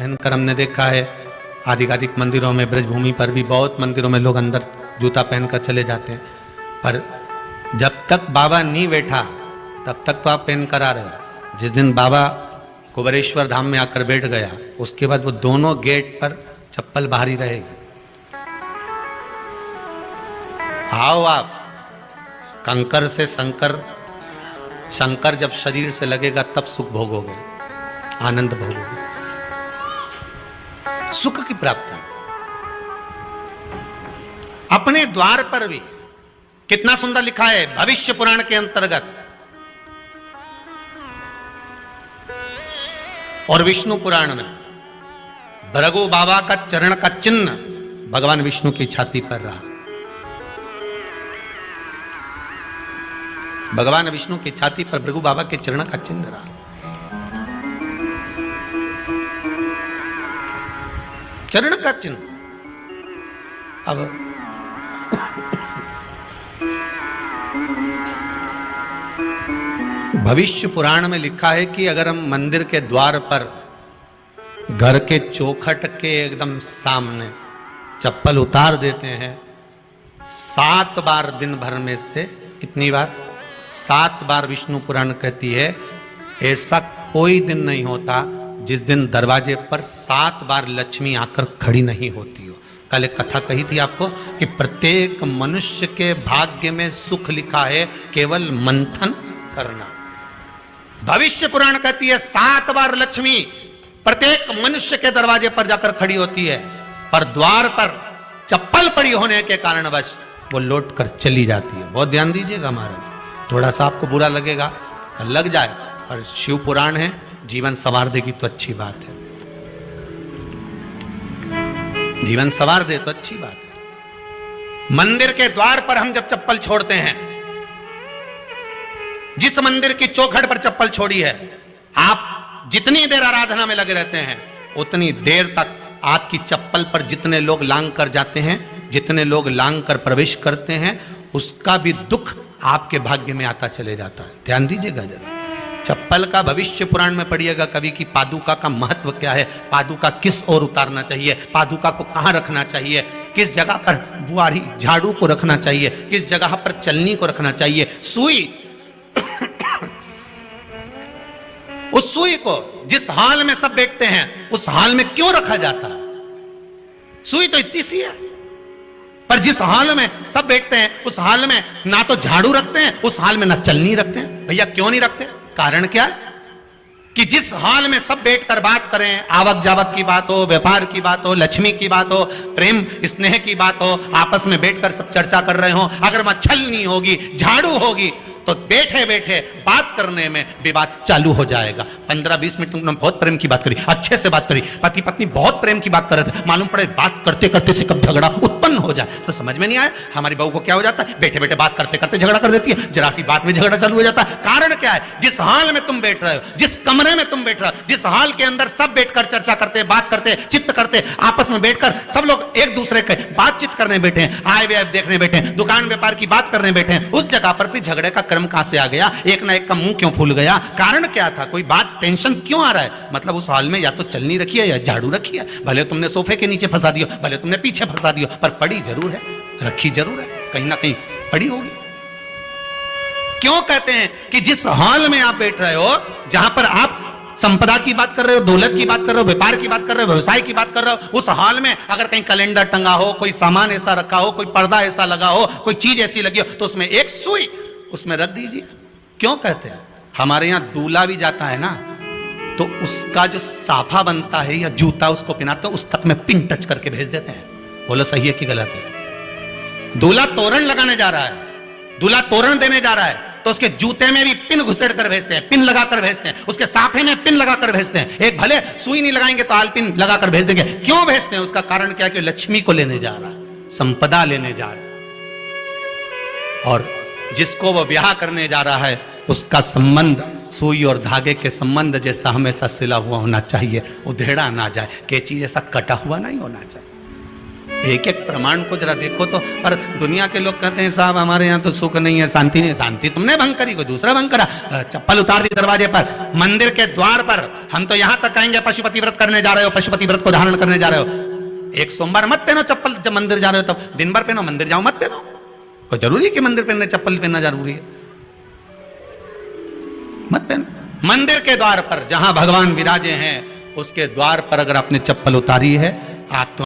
पहनकर हमने देखा है आधिकाधिक मंदिरों में, ब्रजभूमि पर भी बहुत मंदिरों में लोग अंदर जूता पहनकर चले जाते हैं, पर जब तक बाबा नहीं बैठा तब तक तो आप पहन कर आ रहे हो। जिस दिन बाबा कुबेरेश्वर धाम में आकर बैठ गया उसके बाद वो दोनों गेट पर चप्पल बाहरी रहेगी। आओ आप कंकर से शंकर जब शरीर से लगेगा तब सुख भोगोगे, आनंद भोगोगे, सुख की प्राप्ति। अपने द्वार पर भी कितना सुंदर लिखा है भविष्य पुराण के अंतर्गत, और विष्णु पुराण में भृगु बाबा का चरण का चिन्ह भगवान विष्णु की छाती पर रहा। भगवान विष्णु की छाती पर भृगु बाबा के चरण का चिन्ह रहा। चरण का चिन्ह। अब भविष्य पुराण में लिखा है कि अगर हम मंदिर के द्वार पर घर के चौखट के एकदम सामने चप्पल उतार देते हैं 7 बार दिन भर में से, कितनी बार? 7 बार विष्णु पुराण कहती है ऐसा कोई दिन नहीं होता जिस दिन दरवाजे पर 7 बार लक्ष्मी आकर खड़ी नहीं होती हो। कल एक कथा कही थी आपको कि प्रत्येक मनुष्य के भाग्य में सुख लिखा है, केवल मंथन करना। भविष्य पुराण कहती है 7 बार लक्ष्मी प्रत्येक मनुष्य के दरवाजे पर जाकर खड़ी होती है, पर द्वार पर चप्पल पड़ी होने के कारणवश वो लौट कर चली जाती है। बहुत ध्यान दीजिएगा महाराज, थोड़ा सा आपको बुरा लगेगा, लग जाए, पर शिव पुराण है, जीवन संवार देगी तो अच्छी बात है, जीवन संवार दे तो अच्छी बात है। मंदिर के द्वार पर हम जब चप्पल छोड़ते हैं, जिस मंदिर की चौखट पर चप्पल छोड़ी है, आप जितनी देर आराधना में लगे रहते हैं उतनी देर तक आपकी चप्पल पर जितने लोग लांग कर जाते हैं, जितने लोग लांग कर प्रवेश करते हैं, उसका भी दुख आपके भाग्य में आता चले जाता है। ध्यान दीजिएगा जरा। चप्पल का भविष्य पुराण में पढ़िएगा कभी कि पादुका का महत्व क्या है, पादुका किस ओर उतारना चाहिए, पादुका को कहां रखना चाहिए, किस जगह पर बुआरी झाड़ू को रखना चाहिए, किस जगह पर चलनी को रखना चाहिए, सुई उस सुई को जिस हाल में सब बैठते हैं उस हाल में क्यों रखा जाता है? सुई तो इतनी सी है, पर जिस हाल में सब बैठते हैं उस हाल में ना तो झाड़ू रखते हैं, उस हाल में ना चलनी रखते हैं। भैया क्यों नहीं रखते? कारण क्या है कि जिस हाल में सब बैठकर बात करें, आवक जावक की बात हो, व्यापार की बात हो, लक्ष्मी की बात हो, प्रेम स्नेह की बात हो, आपस में बैठकर सब चर्चा कर रहे हो, अगर वहां छलनी होगी, झाड़ू होगी तो बैठे बैठे बात करने में विवाद चालू हो जाएगा। 15-20 मिनट तुमने बहुत प्रेम की बात करी, अच्छे से बात करी, पति पत्नी बहुत प्रेम की बात कर रहे थे, मालूम पड़े बात करते करते से कब झगड़ा उत्पन्न हो जाए तो समझ में नहीं आया। हमारी बहू को क्या हो जाता है, बैठे बैठे बात करते करते झगड़ा कर देती है, जरा सी बात में झगड़ा चालू हो जाता है। कारण क्या है? जिस हाल में तुम बैठ रहे हो, जिस कमरे में तुम बैठ रहे हो, जिस हाल के अंदर सब बैठकर चर्चा करते, बात करते, चित्त करते, आपस में बैठकर सब लोग एक दूसरे के बातचीत करने बैठे हैं, आय व्यय देखने बैठे हैं, दुकान व्यापार की बात करने बैठे हैं, उस जगह पर भी झगड़े का क्रम कहां से आ गया? एक ना एक का मुंह क्यों फूल गया? कारण क्या था? कोई बात टेंशन क्यों आ रहा है? मतलब उस हाल में या तो चलनी रखी है या झाड़ू रखी है, भले तुमने सोफे के नीचे फंसा दियो, भले तुमने पीछे फंसा दियो, पर पड़ी जरूर है, रखी जरूर है, कहीं ना कहीं पड़ी होगी। क्यों कहते हैं कि जिस हाल में आप बैठ रहे हो, जहां पर आप संपदा की बात कर रहे हो, दौलत की बात कर रहे हो, व्यापार की बात कर रहे हो, व्यवसाय की बात कर रहे हो, उस हाल में अगर कहीं कैलेंडर टंगा हो, कोई सामान ऐसा रखा हो, कोई पर्दा ऐसा लगा हो, कोई चीज ऐसी लगी हो, तो उसमें एक सुई उसमें रख दीजिए। क्यों कहते हैं? हमारे यहां दूल्हा भी जाता है ना, तो उसका जो साफा बनता है या जूता उसको पहनाते उस तक में पिन टच करके भेज देते हैं। बोलो सही है कि गलत है? दूल्हा तोरण लगाने जा रहा है, दूल्हा तोरण देने जा रहा है, तो उसके जूते में भी पिन घुसेड़ कर भेजते हैं, पिन लगाकर भेजते हैं, उसके साफे में पिन लगाकर भेजते हैं। एक भले सुई नहीं लगाएंगे तो आल पिन लगाकर भेज देंगे। क्यों भेजते हैं? उसका कारण क्या है कि लक्ष्मी को लेने जा रहा है, संपदा लेने जा रहा है, और जिसको वो ब्याह करने जा रहा है उसका संबंध सुई और धागे के संबंध जैसा हमेशा सिला हुआ होना चाहिए, उधेड़ा ना जाए, कैंची जैसा कटा हुआ नहीं होना चाहिए। एक एक प्रमाण को जरा देखो तो। पर दुनिया के लोग कहते हैं साहब हमारे यहाँ तो सुख नहीं है, शांति नहीं। शांति तुमने भंग करी, कोई दूसरा भंग करा। चप्पल उतार दी दरवाजे पर, मंदिर के द्वार पर। हम तो यहां तक कहेंगे पशुपति व्रत करने जा रहे हो, पशुपति व्रत को धारण करने जा रहे हो, एक सोमवार मत पहनो चप्पल। जब मंदिर जा रहे हो तब दिन भर पहनो, मंदिर जाओ मत पहनो। कोई जरूरी है कि मंदिर पहनने चप्पल पहनना जरूरी है? मत पहनो। मंदिर के द्वार पर जहां भगवान विराजे हैं उसके द्वार पर अगर आपने चप्पल उतारी है, आप तो